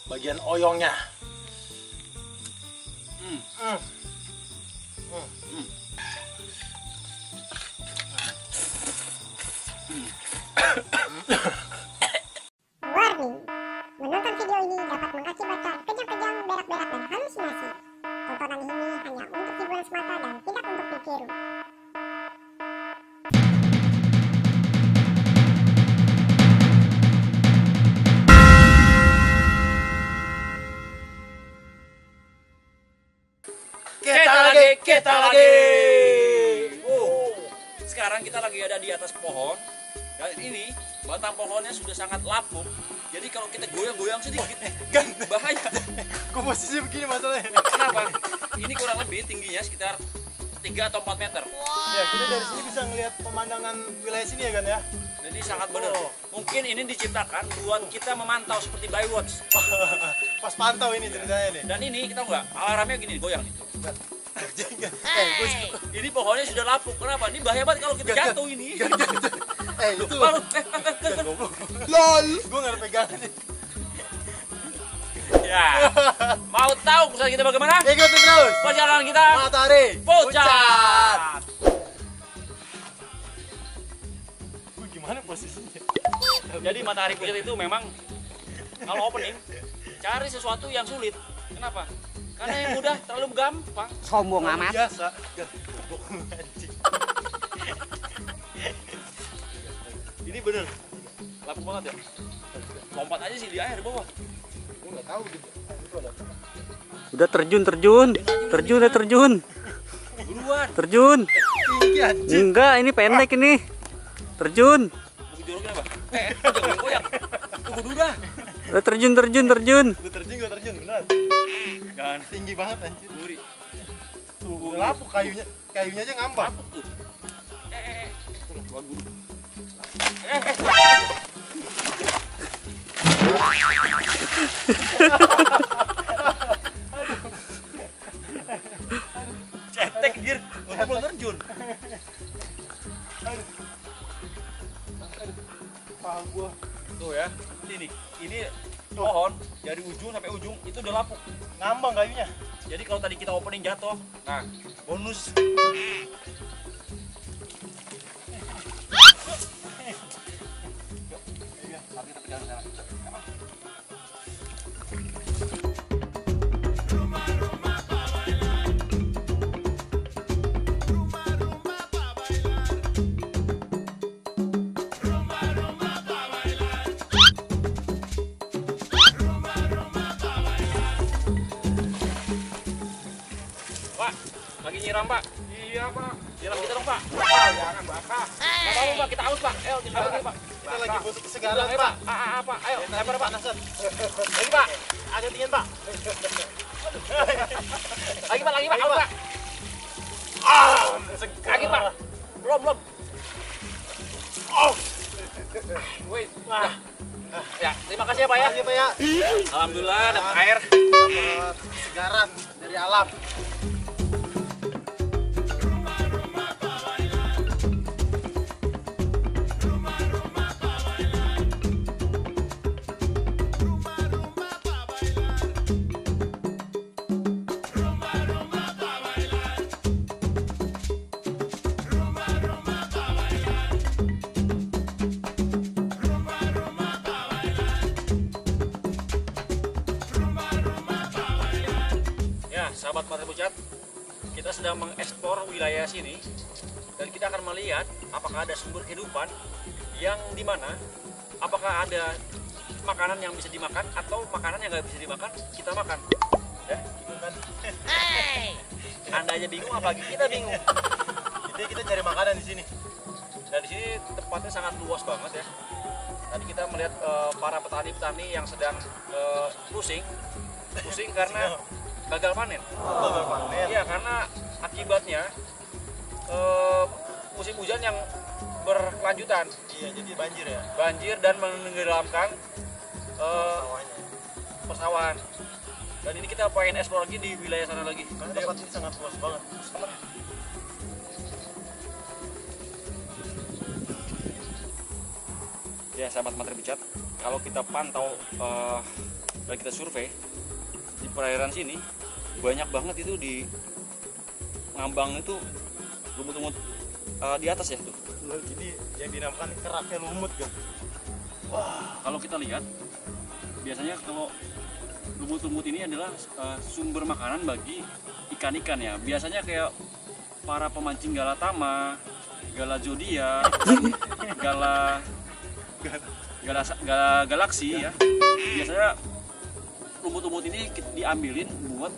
Bagian oyongnya. Warning, menonton video ini dapat mengakibatkan kejang-kejang, berak-berak, dan halusinasi. Tontonan ini hanya untuk hiburan semata dan tidak untuk ditiru. Kita lagi. Sekarang kita lagi ada di atas pohon. Dan ini batang pohonnya sudah sangat lapuk. Jadi kalau kita goyang-goyang sedikit, bahaya. Kok posisinya begini masalahnya? Kenapa? Ini kurang lebih tingginya sekitar 3 atau 4 meter. Ya, kita dari sini bisa ngelihat pemandangan wilayah sini ya kan ya. Jadi sangat benar. Mungkin ini diciptakan buat kita memantau seperti Baywatch. Pas pantau ini ceritanya nih. Dan ini kita enggak alarmnya gini goyang itu. Hey. Ini pohonnya sudah lapuk. Kenapa? Ini bahaya banget kalau kita jatuh ini. Itu. LOL. Gue nggak ada pegangan nih. Ya. Mau tahu kesan kita bagaimana? Ikutin terus. Perjalanan kita Matahari pucat. Gimana posisinya? Jadi matahari pucat itu memang kalau opening cari sesuatu yang sulit. Kenapa? Karena yang mudah terlalu gampang. Sombong amat. Biasa. Ini bener lapuk banget ya. Lompat aja sih di air bawah. Gue nggak tahu gitu. Udah terjun. Buruan. Terjun. Tinggi anjing. Enggak, ini pendek ini. Terjun. Mau joroknya apa? Jangan goyang. Tunggu dulu dah. Udah terjun. Gue terjun benar. Kan Tinggi banget anjir. Buri. Tuh, lapuk kayunya aja ngambang. Lapuk tuh. Tuh, guru. Cetek dir, untuk belum terjun. Paham gua. Tuh ya, ini pohon dari ujung sampai ujung itu udah lapuk. Ngambang kayunya. Jadi kalau tadi kita opening jatuh, nah bonus. Pak, lagi nyiram Pak. Iya Pak. Nyiram kita dong Pak. Jangan bakar. Gak mau Pak, kita haus Pak. Ayo nyiram lagi Pak. Kita lagi butuh kesegaran, Pak. Pak. Ayo, lempar Pak. Lagi, Pak. Ada dingin, Pak. Lagi Pak. Haus Pak. Lagi Pak. Belum. Wait. Wah. Ya, terima kasih ya Pak ya. Makasih, Pak ya. Alhamdulillah dapat air. Dapat kesegaran dari alam. Sahabat Mata Pucat, kita sedang mengeksplor wilayah sini dan kita akan melihat apakah ada sumber kehidupan yang dimana apakah ada makanan yang bisa dimakan atau makanan yang nggak bisa dimakan kita makan ya kan? Anda aja bingung apalagi kita bingung. Jadi kita cari makanan di sini dan di sini tempatnya sangat luas banget ya. Tadi kita melihat para petani-petani yang sedang pusing karena gagal panen. Gagal panen. Iya, karena akibatnya musim hujan yang berkelanjutan. Iya, jadi banjir ya. Banjir dan menenggelamkan Sawahnya. persawahan. Dan ini kita pengen eksplor lagi di wilayah sana lagi. Karena tempat ini sangat luas banget. Ya sahabat Materi Bicat, kalau kita pantau dan kita survei di perairan sini banyak banget itu di ngambang itu lumut-lumut di atas ya tuh. Jadi yang dinamakan keraknya lumut kan. Kalau kita lihat biasanya kalau lumut-lumut ini adalah sumber makanan bagi ikan-ikan ya. Biasanya kayak para pemancing galatama, gala zodiak, galaksi ya. Biasanya lumut-lumut ini diambilin buat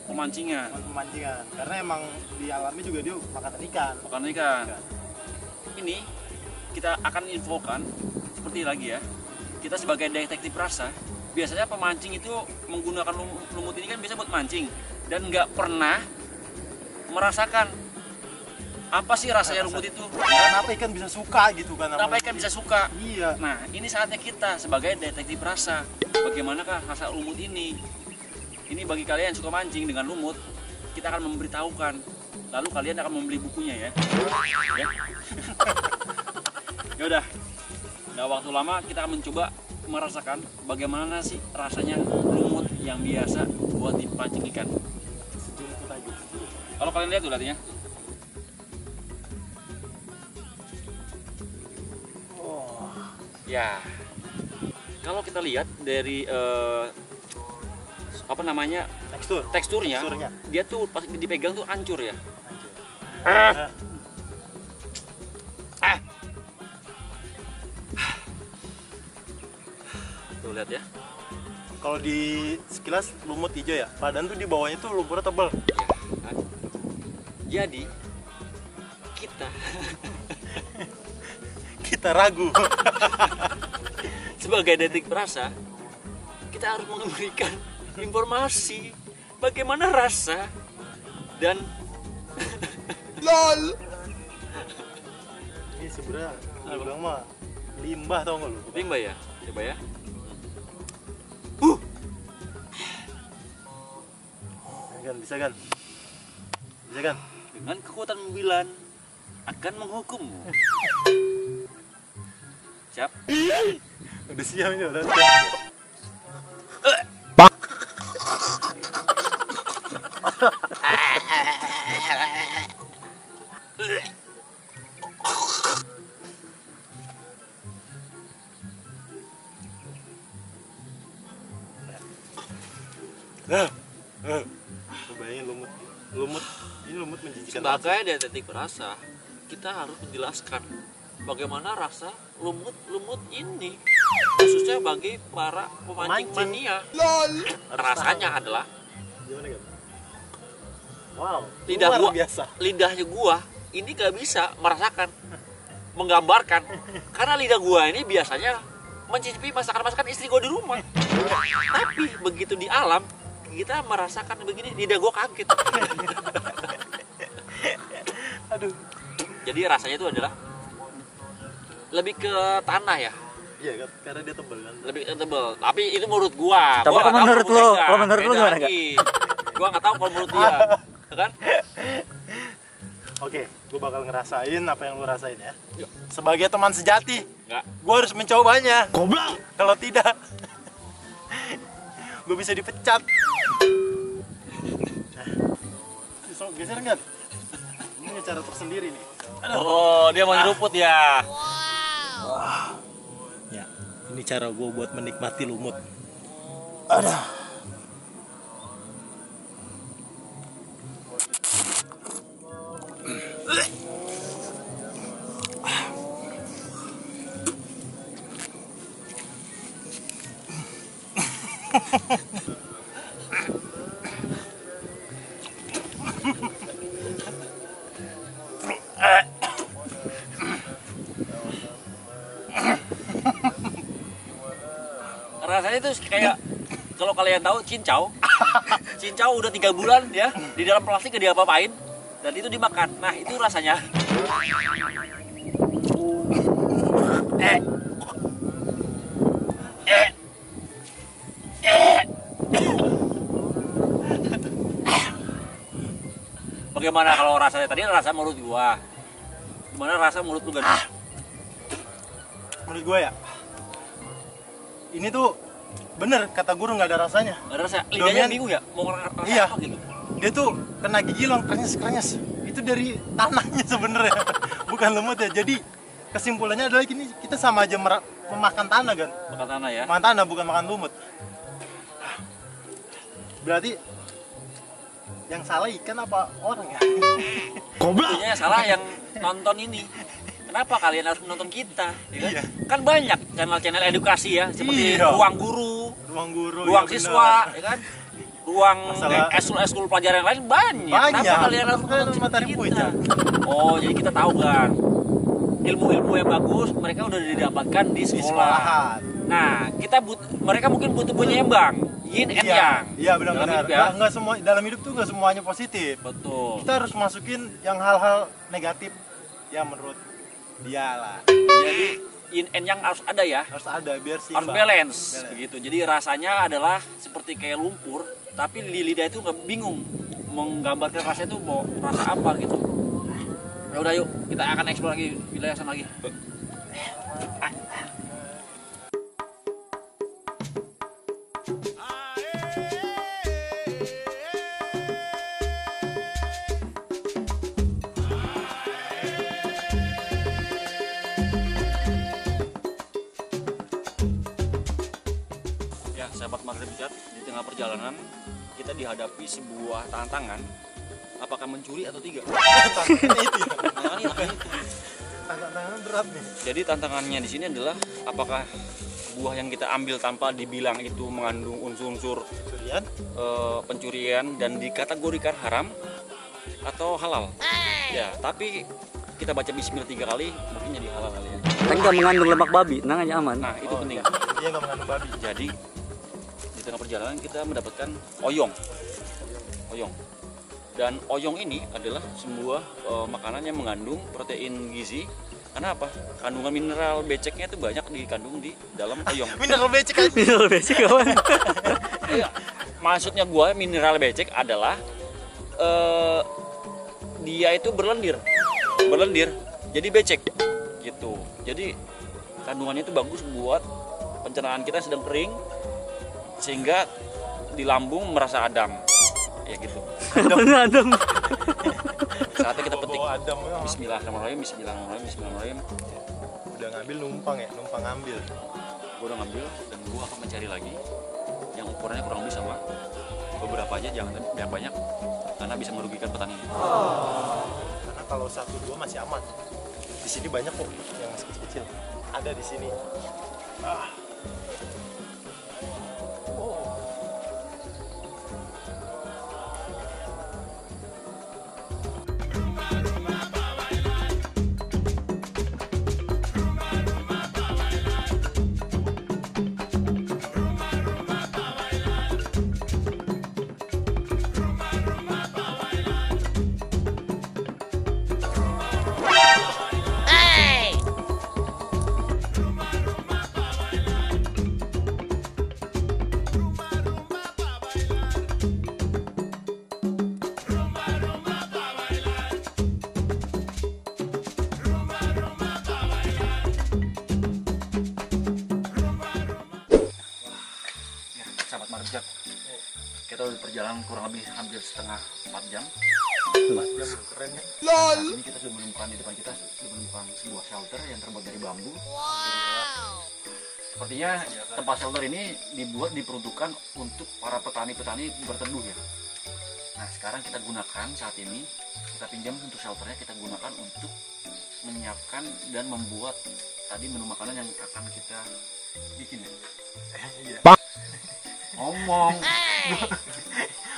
pemancingan. Pemancingan. Karena emang di alamnya juga dia makan ikan. Makan ikan. Ini kita akan infokan seperti lagi ya. Kita sebagai detektif rasa, biasanya pemancing itu menggunakan lumut ini kan biasa buat mancing dan nggak pernah merasakan apa sih rasanya lumut itu. Kenapa ikan bisa suka gitu kan? Kenapa ikan bisa suka? Iya. Nah, ini saatnya kita sebagai detektif rasa, bagaimanakah rasa lumut ini? Ini bagi kalian yang suka mancing dengan lumut, kita akan memberitahukan. Lalu kalian akan membeli bukunya ya. Ya. Ya udah. Nggak waktu lama kita akan mencoba merasakan bagaimana sih rasanya lumut yang biasa buat dipancing ikan. Kalau kalian lihat tuh artinya. Ya, kalau kita lihat dari apa namanya teksturnya, dia tuh pas dipegang tuh hancur ya. Tuh lihat ya. Kalau di sekilas lumut hijau ya, padahal tuh di bawahnya tuh lumpurnya tebal. Ya, kan? Jadi kita Kita ragu. sebagai detektif rasa, kita harus memberikan informasi bagaimana rasa dan LOL. Ini sebenarnya bilang mah limbah tau nggak lu? limbah ya. Coba ya. Bisa kan? Bisa kan? Dengan kekuatan 9 akan menghukummu. Siap? Udah siap ini udah. Bayangin lumut ini lumut menjijikan. Sebagai detektif rasa, kita harus menjelaskan bagaimana rasa lumut ini, khususnya bagi para pemancing mania. Rasanya adalah Gimana kan? Wow, lidah luar gua, biasa. lidahnya gua ini gak bisa merasakan, menggambarkan, karena lidah gua ini biasanya mencicipi masakan-masakan istri gua di rumah. Tapi begitu di alam kita merasakan begini, lidah gua kaget. Aduh. Jadi rasanya itu adalah lebih ke tanah ya, Iya kan, karena dia tebal kan. lebih tebel. Tapi itu menurut gua. Coba Gua nggak tahu menurut lu, mereka. kalau menurut lu Beda gimana, lagi. Gua nggak tahu kalau menurut dia, kan? Oke, gue bakal ngerasain apa yang lu rasain ya. Yuk. Sebagai teman sejati, Nggak. gue harus mencobanya. Goblok. Kalau tidak, gue bisa dipecat. So, geser nggak? Ini cara tersendiri nih. Oh, dia mau nyeruput ya. Ya, ini cara gue buat menikmati lumut. Rasanya itu kayak kalau kalian tahu cincau. Cincau udah 3 bulan ya di dalam plastik gak diapa-apain. dan itu dimakan. Nah, itu rasanya. Bagaimana kalau rasanya tadi rasa mulut gua? Gimana rasa mulut lu kan? Menurut gue ya, ini tuh bener kata guru nggak ada rasanya. Nggak ada rasa. Lidahnya Domian- bingung ya, mau ngerasa Iya. apa gitu. Dia tuh kena gigi lo krenyes. Itu dari tanahnya sebenarnya, bukan lumut ya. Jadi kesimpulannya adalah ini kita sama aja memakan tanah kan. Makan tanah ya. Makan tanah bukan makan lumut. Berarti yang salah ikan apa orang ya? Tentunya yang salah yang nonton ini. Kenapa kalian harus menonton kita? Ya kan? Iya. Kan banyak channel-channel edukasi ya, seperti Iya. ruang guru, Ruang guru, ruang ya siswa, benar. ya kan? Ruang Masalah- eskul pelajaran lain banyak. Banyak. Kenapa kalian harus Bukan menonton materi kita? puja. Oh, jadi kita tahu kan ilmu-ilmu yang bagus mereka udah didapatkan di Di sekolah. sekolahan. Nah, mereka mungkin butuh penyeimbang, yin and yang. Iya benar-benar. Dalam hidup ya. Nggak semua dalam hidup tuh nggak semuanya positif. Betul. Kita harus masukin yang hal-hal negatif ya menurut dia lah. Jadi yin and yang harus ada ya. Harus ada biar Harus seimbang. balance begitu. Jadi rasanya adalah seperti kayak lumpur, tapi di lidah itu nggak bingung menggambarkan rasanya itu mau rasa apa gitu. Ya udah yuk, kita akan eksplor lagi wilayah sana lagi. Ya, sahabat Maghrib Chat, di tengah perjalanan kita dihadapi sebuah tantangan. Apakah mencuri atau tidak? Tantangannya itu ya. Tantangan itu. Tantangan berat nih. Jadi tantangannya di sini adalah apakah buah yang kita ambil tanpa dibilang itu mengandung unsur-unsur Curian. pencurian dan dikategorikan haram atau halal. Ya, tapi kita baca bismillah 3 kali mungkin jadi halal kali ya. Kan nggak mengandung lemak babi, tenang aja aman. Nah, itu penting. Dia nggak mengandung babi. Jadi di tengah perjalanan kita mendapatkan oyong. Dan oyong ini adalah sebuah makanan yang mengandung protein gizi. Karena apa? Kandungan mineral beceknya itu banyak dikandung di dalam oyong. Mineral becek aja. Mineral basic kawan. Iya, maksudnya gua mineral becek adalah dia itu berlendir, jadi becek gitu. Jadi kandungannya itu bagus buat pencernaan kita yang sedang kering, sehingga di lambung merasa adem, ya gitu. Adem. Saatnya kita petik. Bawa Adam. Bismillahirrahmanirrahim, Bismillahirrahmanirrahim. Udah ngambil numpang ya, numpang ngambil. Gua udah ngambil dan gua akan mencari lagi yang ukurannya kurang lebih sama. Beberapa aja, jangan yang banyak, karena bisa merugikan petani. Karena kalau 1-2 masih aman. Di sini banyak kok yang masih kecil-kecil. Ada di sini. Ya, sahabat Marjak, kita udah perjalanan kurang lebih hampir setengah 4 jam. Keren ya. Saat ini kita sudah menemukan di depan kita sebuah shelter yang terbuat dari bambu. Sepertinya tempat shelter ini diperuntukkan untuk para petani-petani berteduh ya. Nah, sekarang kita gunakan saat ini, kita pinjam untuk shelternya, kita gunakan untuk menyiapkan dan membuat tadi menu makanan yang akan kita bikin ya. Iya. Ngomong.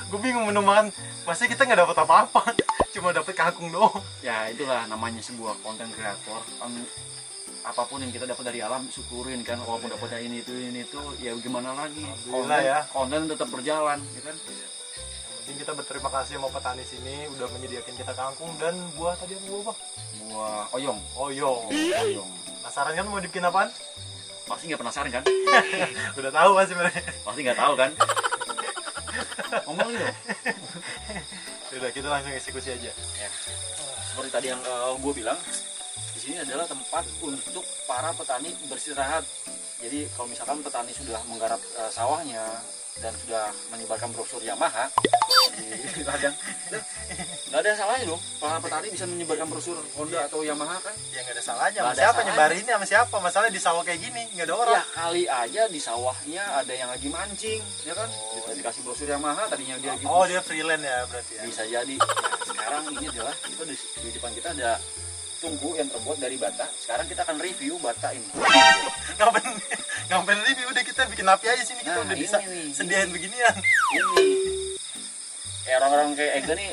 Gue bingung menu makan. Pasti kita nggak dapat apa-apa. Cuma dapat kangkung doang. Ya itulah namanya sebuah konten kreator. Apapun yang kita dapat dari alam syukurin kan, walaupun dapatnya ini itu ya gimana lagi, Alhamdulillah ya. konten tetap berjalan ya kan. penting kita berterima kasih sama petani sini udah menyediakan kita kangkung dan buah tadi apa buah Bang? Buah oyong. Oyong. Oyong. Penasaran kan mau dibikin apaan? Pasti nggak penasaran kan? Udah tahu pasti mereka. Pasti nggak tahu kan? Ngomong gitu. Udah kita langsung eksekusi aja. Ya. Seperti tadi yang gue bilang, di sini adalah tempat untuk para petani beristirahat. Jadi kalau misalkan petani sudah menggarap sawahnya dan sudah menyebarkan brosur Yamaha di ladang, nggak ada salahnya dong. Para petani bisa menyebarkan brosur Honda atau Yamaha kan? Ya nggak ada salahnya. Nggak Sama ada siapa salahnya. nyebarinnya sama siapa? Masalahnya di sawah kayak gini nggak ada orang. Ya kali aja di sawahnya ada yang lagi mancing, ya kan? Kita dikasih brosur Yamaha, tadinya dia gitu. Oh dia freelance ya berarti ya. Bisa jadi. Nah, sekarang ini adalah kita di depan kita ada tungku yang terbuat dari bata. Sekarang kita akan review bata ini. Ngapain review udah kita bikin api aja sini kita Nah, udah bisa ini nih. sediain beginian. Ini orang-orang kayak Ega nih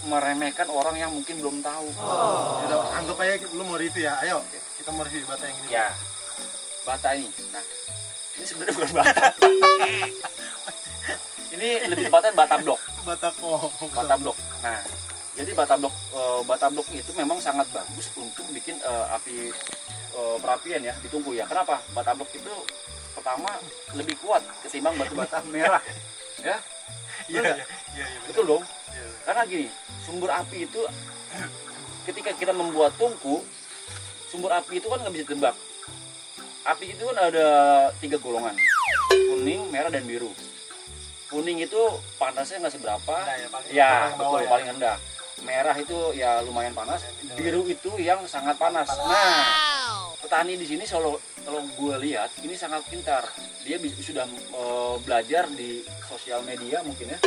meremehkan orang yang mungkin belum tahu. Udah anggap aja lu mau review ya. Ayo kita mau review bata yang ini. Ya, bata ini. Nah, ini sebenarnya bukan bata. Ini lebih tepatnya bata blok. Bata kok. Bata blok. Nah, jadi bata blok itu memang sangat bagus untuk bikin api perapian ya di tungku ya. Kenapa? Bata blok itu pertama lebih kuat ketimbang batu bata merah. Ya, Iya. betul dong. Iya. Karena gini, sumber api itu ketika kita membuat tungku, sumber api itu kan nggak bisa ditebak. Api itu kan ada 3 golongan, kuning, merah, dan biru. Kuning itu panasnya nggak seberapa, ya betul paling rendah. Merah itu ya lumayan panas, biru itu yang sangat panas. Nah, petani di sini kalau gue lihat ini sangat pintar. Dia sudah belajar di sosial media mungkin ya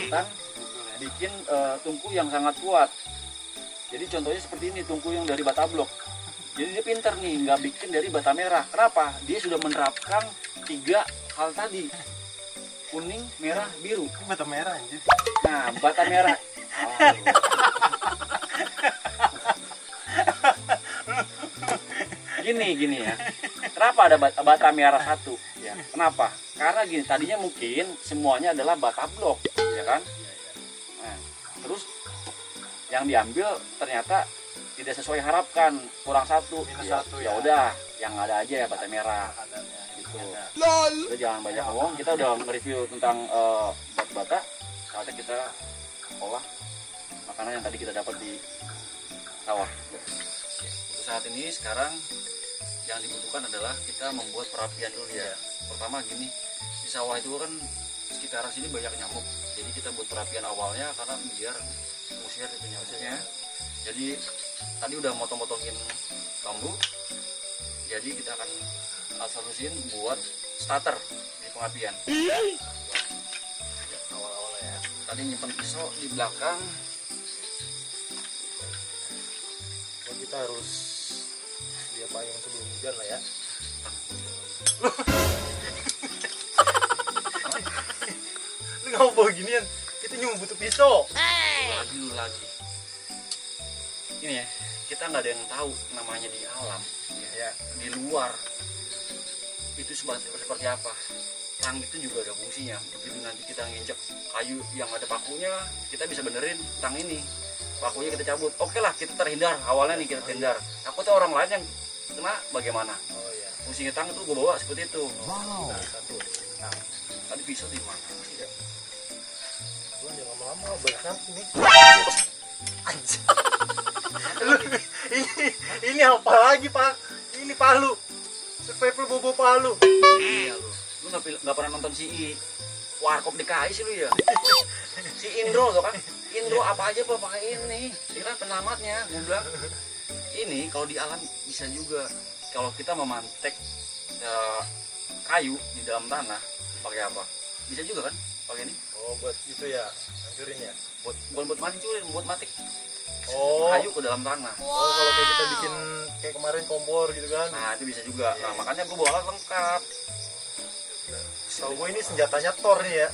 tentang bikin tungku yang sangat kuat. Jadi contohnya seperti ini, tungku yang dari bata blok. Jadi dia pintar nih, nggak bikin dari bata merah. Kenapa? Dia sudah menerapkan 3 hal tadi, kuning, merah, biru. Ini bata merah anjir. Nah, bata merah. Gini ya. Kenapa ada bata merah 1? Ya, kenapa? Karena gini, tadinya mungkin semuanya adalah bata blok, ya kan? Nah, terus yang diambil ternyata tidak sesuai harapkan, kurang 1. Minus Ya, 1 ya ya. udah, yang ada aja ya bata merah. Gitu. Udah jangan banyak ngomong. Kita udah nge-review tentang bata. Saatnya kita olah makanan yang tadi kita dapat di sawah. Untuk saat ini sekarang yang dibutuhkan adalah kita membuat perapian dulu ya. Pertama gini, di sawah itu kan sekitaran sini banyak nyamuk. Jadi kita buat perapian awalnya karena biar ngusir itu nyamuknya. Jadi tadi udah motong-motongin bambu. Jadi kita akan solusin buat starter di pengapian. Awal-awal ya. Tadi nyimpen pisau di belakang. Kita harus dia payung sebelum hujan lah ya. Lu nggak mau bawa ginian? Kita cuma butuh pisau. Lagi. Ini ya, kita nggak ada yang tahu namanya di alam, ya, di luar itu seperti apa. Tang itu juga ada fungsinya. Begitu nanti kita nginjek kayu yang ada pakunya, kita bisa benerin tang ini. Pakunya kita cabut. Oke lah, kita terhindar. Awalnya nih kita terhindar. Takutnya orang lain yang kena bagaimana? Oh iya. Fungsinya tang itu gue bawa seperti itu. Wow. Satu. Nah, Tadi pisau di mana sih ya? lu jangan lama-lama banyak nanti nih. Anjir. Lu ini apa lagi Pak? Ini palu. Survival bobo palu. Iya lu. Lu nggak pernah nonton si Warkop DKI sih lu ya? Si Indro tuh kan, Indro apa aja pak pakai ini, dia kan penyelamatnya. Gue bilang ini kalau di alam bisa juga. Kalau kita memantek kayu di dalam tanah pakai apa? Bisa juga kan pakai ini? Oh buat itu ya, hancurin ya. Buat mancurin, buat matik Oh. kayu ke dalam tanah. Oh kalau kayak kita bikin kayak kemarin kompor gitu kan. Nah itu bisa juga. Nah makanya gue bawa alat lengkap. Tahu gue ini senjatanya Thor nih ya.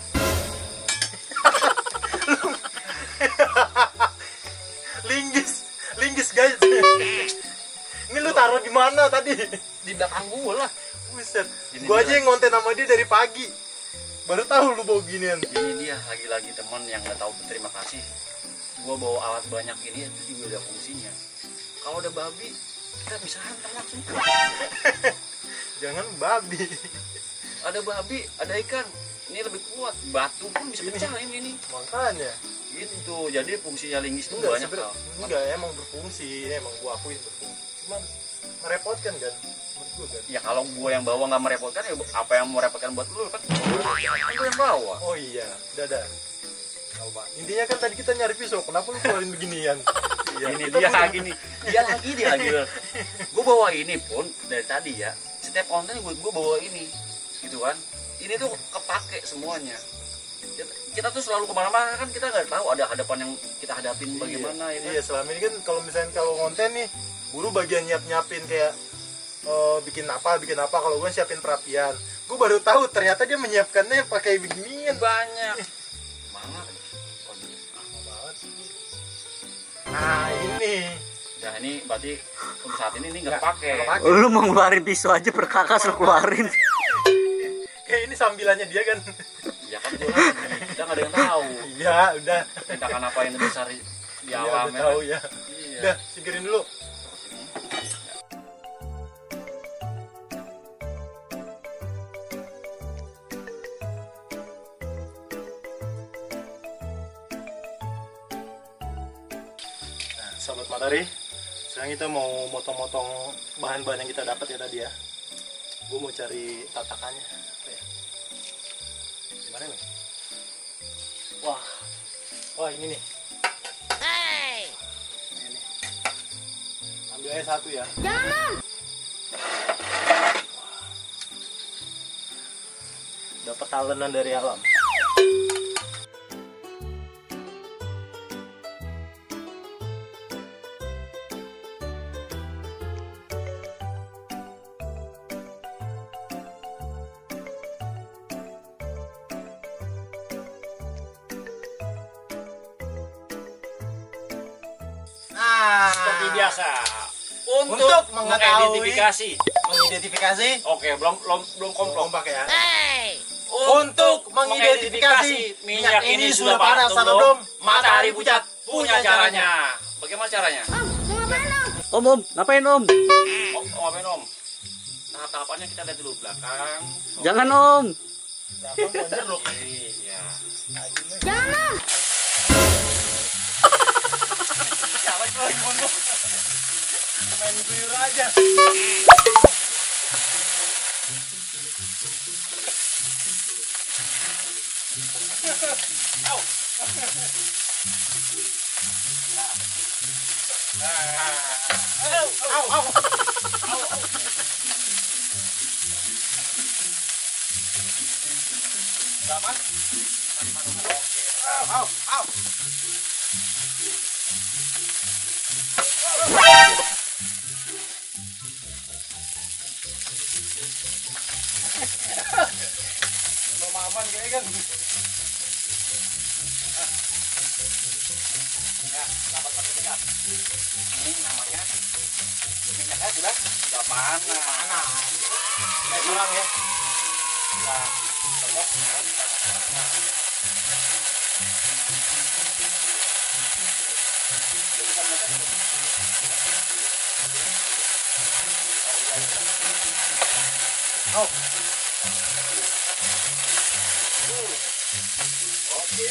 linggis guys. Ini lu taruh di mana tadi? Di belakang gue lah. Buset. Ini Gue aja dia. yang ngonten sama dia dari pagi. Baru tahu lu bawa ginian. Ini dia lagi-lagi teman yang nggak tahu berterima kasih. Gua bawa alat banyak ini itu juga ada fungsinya. Kalau ada babi kita bisa hantam langsung. Jangan babi. Ada babi, ada ikan. Ini lebih kuat. Batu pun bisa pecah ini. Makanya. Itu jadi fungsinya linggis itu Enggak, banyak hal. enggak emang berfungsi, emang gua akuin berfungsi. Cuman merepotkan kan menurut gua kan. Ya kalau gua yang bawa nggak merepotkan ya apa yang mau repotkan buat lu kan? Kan gua yang bawa. Oh iya, dadah. Apa? Intinya kan tadi kita nyari pisau, kenapa lu keluarin beginian? Iya, Ini kita dia punya- lagi nih. Dia lagi. Gua bawa ini pun dari tadi ya. Setiap konten gua bawa ini. Gitu kan. Ini tuh kepake semuanya. Kita tuh selalu kemana-mana kan kita nggak tahu ada hadapan yang kita hadapin bagaimana ya kan? Iya, selama ini kan kalau misalnya kalau konten nih, buru bagian nyiapin kayak bikin apa kalau gue siapin perapian. Gue baru tahu ternyata dia menyiapkannya pakai beginian. Banyak. Mana? Banget sih. Nah, ini. Ya ini berarti untuk saat ini nggak pakai. Nggak pakai. Lu mau ngeluarin pisau aja perkakas lu keluarin. Kayak ini sambilannya dia kan. Ya kan gua lagi. Kita nggak ada yang tahu. Iya, udah. Tindakan apa yang besar di Iya, alam udah tahu ya. Iya. Udah, singkirin dulu. Nah, Sobat Matahari, sekarang kita mau motong-motong bahan-bahan yang kita dapat ya tadi ya. Gue mau cari tatakannya. Apa ya? Gimana nih? Wah ini nih. Ini nih. Ambil aja satu ya. Dapat talenan dari alam. Seperti biasa. Untuk mengetahui- mengidentifikasi. Oke, belum komplok. Kompak ya. Untuk mengidentifikasi minyak ini sudah panas atau belum, matahari pucat punya caranya. Bagaimana caranya? Om, ngapain om? Ngapain om? Tahap-tahapannya kita lihat dulu belakang. Jangan om. Iya. Main guyur aja. Belum aman kayaknya kan. Ya, dapat satu minyak. Ini namanya minyaknya sudah panas. Kayak kurang ya. Ya, cocok. Oh, Oke.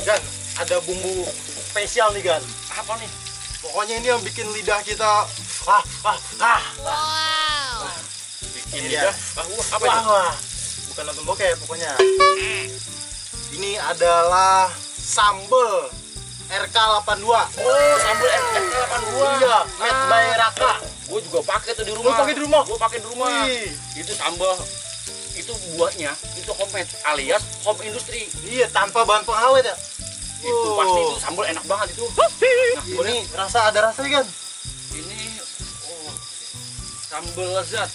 Gan, ada bumbu spesial nih Gan. Apa nih? Pokoknya ini yang bikin lidah kita Bikin Iya. lidah. Apa wah, itu? wah. Bukan nonton bokep pokoknya. Ini adalah sambal RK82. Oh, sambal RK82. Iya, made by Raka. Gue juga pakai tuh di rumah. Lu pakai di rumah? Gue pakai di rumah. Wih. Itu sambal itu buatnya itu homemade alias home industry. Iya, tanpa bahan pengawet ya. Itu Oh. pasti itu sambal enak banget itu. Nah, Ini rasa ada rasanya Gan. ini sambal lezat.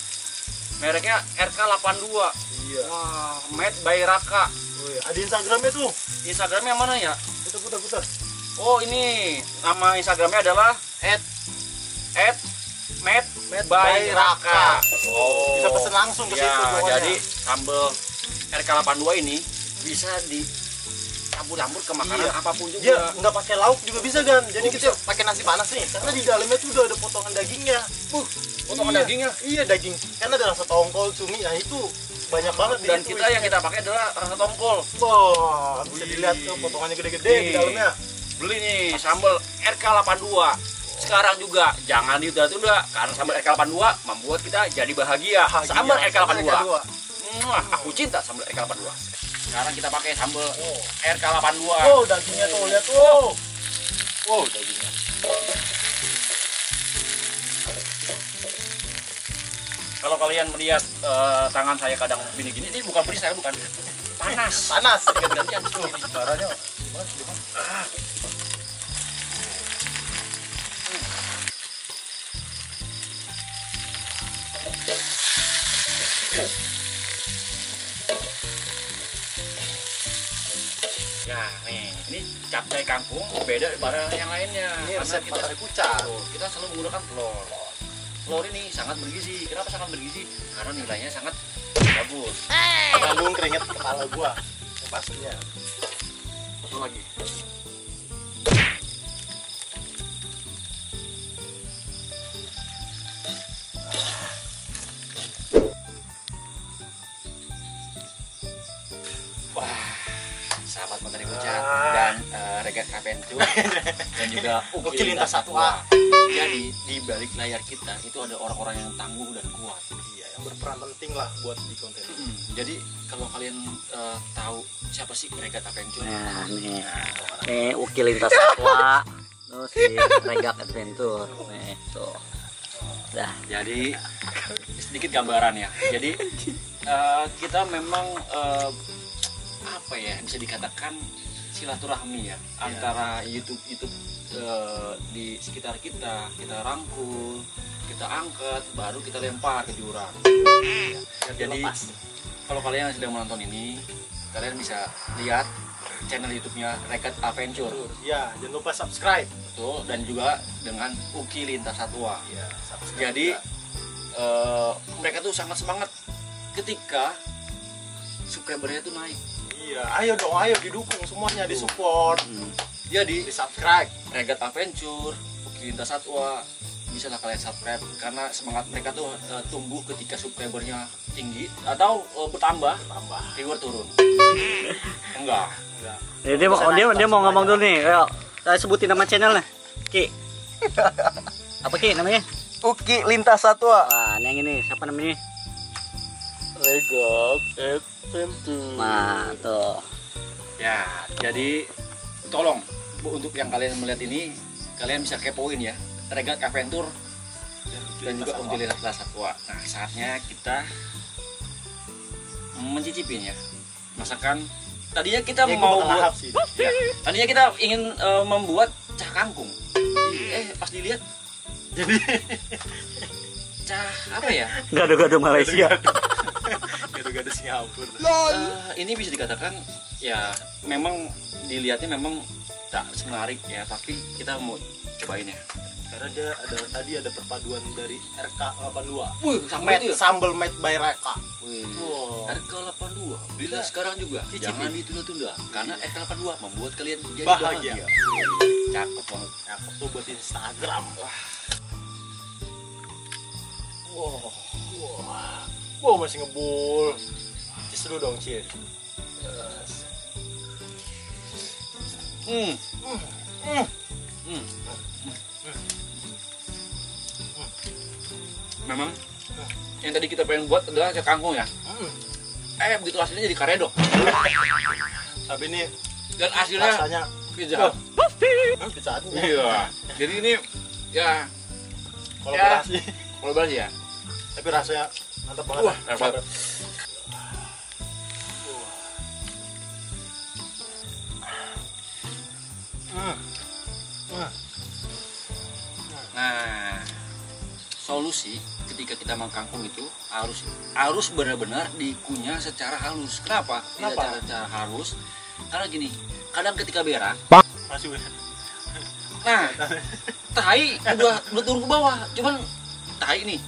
Mereknya RK82. Iya. Wah, made by Raka. Wih, ada Instagramnya tuh. Instagramnya mana ya? Putar. Oh ini nama Instagramnya adalah @met_by_raka. Oh, Bisa pesen langsung ke ya, situ pokoknya. jadi sambal RK82 ini bisa dicampur-campur ke makanan Iya. apapun juga. Dia nggak pakai lauk juga bisa kan. Jadi Oh, kita pakai nasi panas nih, karena di dalamnya tuh udah ada potongan dagingnya. Potongan Iya. dagingnya. Iya, daging. Karena ada rasa tongkol, cumi, nah itu banyak banget di Dan situ kita yang kita pakai adalah rasa tongkol. wah, bisa Wih. dilihat tuh potongannya gede-gede di Nih. dalamnya. Beli nih sambal RK82. Sekarang juga jangan ditunda-tunda karena sambal RK82 membuat kita jadi bahagia. Sambal RK82. Aku cinta sambal RK82. Sekarang kita pakai sambal RK82. Oh, dagingnya tuh lihat tuh. Wow, dagingnya. Kalau kalian melihat tangan saya kadang gini-gini, ini bukan pedis saya bukan. Panas. Panas. Ganti-gantian seperti ini. Baranya. Ya, nih, ini capcay kangkung beda daripada yang lainnya. Ini Karena resep kita Pak Kuca. kita selalu menggunakan telur. Telur ini sangat bergizi. Kenapa sangat bergizi? Karena nilainya sangat bagus. Lambung keringet kepala gua. Yang pastinya. Satu lagi. Wah, sahabat Menteri Kucat dan Regat Kapentu dan juga Uki Lintas Satu Satwa. Jadi di balik layar kita itu ada orang-orang yang tangguh dan kuat. Iya, yang berperan penting lah buat di konten ini. Jadi kalau kalian tahu siapa sih Regat Kapentu? Nah, nih Uki Lintas Satwa. Terus si Regak Adventure. Nih, tuh. Dah. Jadi sedikit gambaran ya. Jadi kita memang apa ya bisa dikatakan silaturahmi ya antara YouTube di sekitar kita rangkul, kita angkat, baru kita lempar ke jurang. Jadi kalau kalian yang sedang menonton ini, kalian bisa lihat channel YouTube-nya Regat Adventure. Ya, jangan lupa subscribe. Betul, dan juga dengan Uki Lintas Satwa. Ya, subscribe. Jadi mereka tuh sangat semangat ketika subscribernya tuh naik. Iya, ayo dong, ayo didukung semuanya, disupport, Jadi di subscribe. Regat Adventure, Uki Lintas Satwa, bisa lah kalian subscribe karena semangat mereka tuh tumbuh ketika subscribernya tinggi atau bertambah, viewer turun. Enggak. Jadi dia mau ngomong dulu nih. Ayo, saya sebutin nama channelnya. Ki. Apa Ki namanya? Uki Lintas Satwa. Wah, ini yang ini siapa namanya? Regat Adventure. Nah, tuh. Ya, jadi tolong Bu, untuk yang kalian melihat ini, kalian bisa kepoin ya Regat Adventure dan juga Uki Lintas Satwa. Nah, saatnya kita mencicipin ya masakan. Tadinya kita mau buat ya, tadinya kita ingin membuat cah kangkung. Pas dilihat Jadi cah apa ya? Gado-gado Malaysia. gado-gado Singapura. Ini bisa dikatakan ya memang dilihatnya memang tak menarik ya, tapi kita mau cobain ya. Karena dia tadi ada perpaduan dari RK82. Wih, sampai itu ya? Sambal made by Reka. Wih, Wow. RK82 bila sekarang juga Cicipi. jangan ditunda-tunda karena RK82 membuat kalian jadi Bahagia. bahagia. Cakep banget. Cakep tuh buat Instagram. Wow. Wow, masih ngebul. Cheers dulu dong, cheers. Yes. Memang yang tadi kita pengen buat adalah cah kangkung ya. Begitu hasilnya jadi karedok. Tapi ini Dan hasilnya rasanya pizza. pizza Hut. Iya. Jadi ini ya Kolaborasi. kolaborasi ya. Tapi rasanya mantap banget. Wah, mantap. Nah, solusi ketika kita makan kangkung itu harus benar-benar dikunyah secara halus. Kenapa? Tidak Kenapa? secara halus Karena gini, kadang ketika berak, Masih nah, tai udah turun ke bawah, cuman tai nih,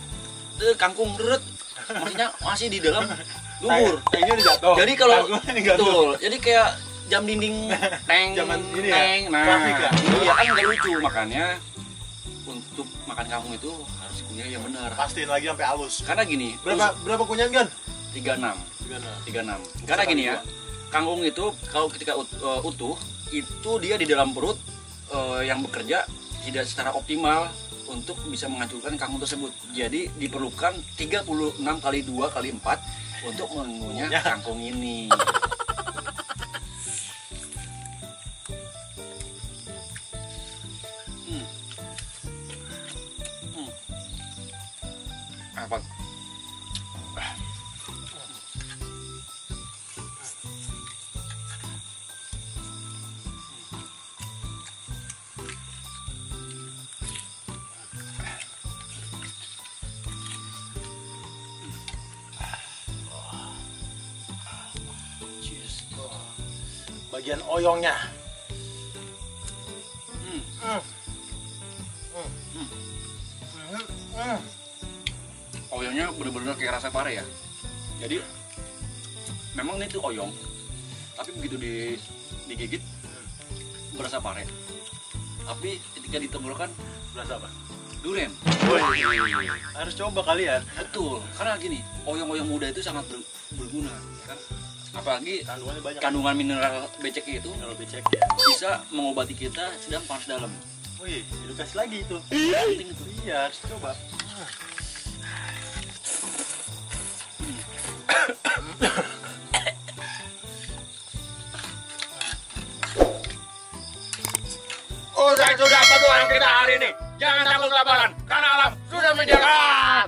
kangkung deret, maksudnya masih di dalam lumpur. Ini udah jatuh. Jadi kalau Kangkungnya nggak jatuh. betul, jadi kayak jam dinding teng, Zaman ini ya, teng, nah, klasik ya? iya kan nggak lucu, makanya untuk makan kangkung itu harus kunyah yang benar. Pastiin lagi sampai halus. Karena gini, Berapa kunyan kan? 36. 36. Karena gini ya, kangkung itu kalau ketika utuh itu dia di dalam perut yang bekerja tidak secara optimal untuk bisa menghancurkan kangkung tersebut. Jadi diperlukan 36 kali 2 kali 4 untuk mengunyah kangkung ini. Apa? Bagian oyongnya. Oyongnya bener-bener kayak rasa pare ya. Jadi memang ini tuh oyong, tapi begitu digigit berasa pare. Tapi ketika ditenggorokan Berasa apa? durian. Harus coba kalian. Betul, karena gini, oyong-oyong muda itu sangat berguna, kan? Apalagi Kandungannya banyak. kandungan mineral becek itu Kalau becek ya. bisa mengobati kita sedang panas dalam. Wih, edukasi lagi itu. Penting itu. Iya, harus coba. Usai sudah petualangan kita hari ini. Jangan takut kelaparan, karena alam sudah menyediakan.